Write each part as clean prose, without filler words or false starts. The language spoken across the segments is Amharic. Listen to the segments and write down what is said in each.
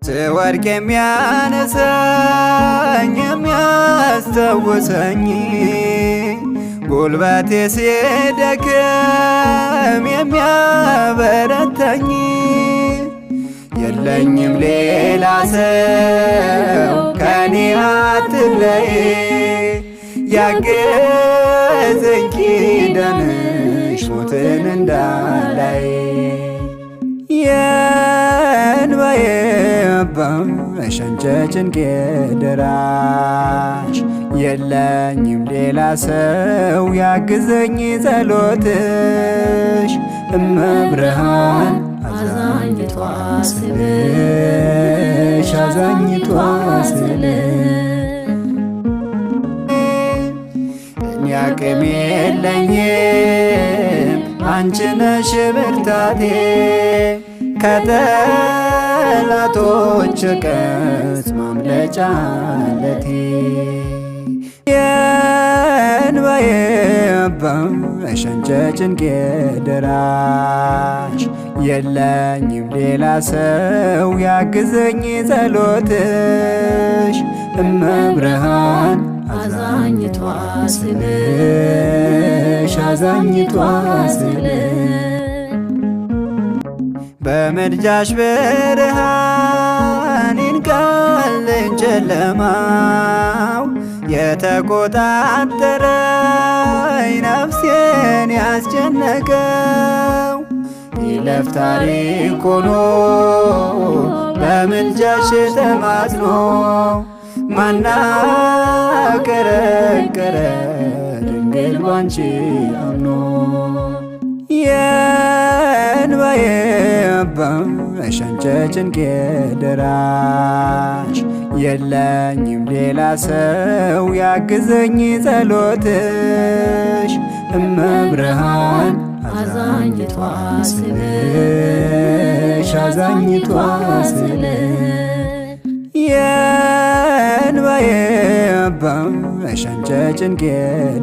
ስወድቅ የሚያነሳኝ የሚያስታውሰኝ ጉልበቴ ሲደክም የሚያበረታኝ የለኝም ሌላ ሰው ከኔ አትለይ ያገዘኝ ኪዳንሽ ሞትን እንዳላይ የእንባዬ አባሽ አንቺ ጭንቄ ደራሽ የለኝም ሌላ ሰው ያግዘኝ ጸሎትሽ እመብርሃን አዛኝቷ ስልሽ አዛኝቷ ስልሽ እኔ አቅም የለኝም አንቺ ነሽ ብርታቴ ከጠላቶች ቀስት ማምለጫ ዓለቴ የእንባዬ አባሽ አንቺ ጭንቄ ደራሽ የለኝም ሌላ ሰው ያግዘኝ ጸሎትሽ እመብርሃን አዛኝቷ ስልሽ አዛኝቷ ስልሽ በምልጃሽ ብርሃን ይንቃልኝ ጨለማው የተቆጣጠረኝ ነፍሴን ያስጨነቀው ይለፍ ታሪክ ሆኖ በምልጃሽ ተማጽኖ ማናቀረቀረ ድንግል ባንቺ አምኖ የእንባዬ አባሽ አንቺ ጭንቄ ደራሽ የለኝም ሌላ ሰው ያግዘኝ ጸሎትሽ እመብርሃን አዛኝቷ ስልሽ አዛኝቷ ስልሽ የእንባዬ አባሽ አንቺ ጭንቄ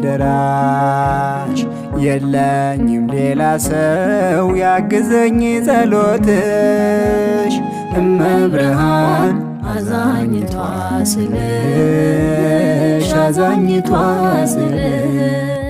ደራሽ የለኝም ሌላ ሰው ያግዘኝ ጸሎትሽ እመብርሃን አዛኝቷ ስልሽ አዛኝቷ ስልሽ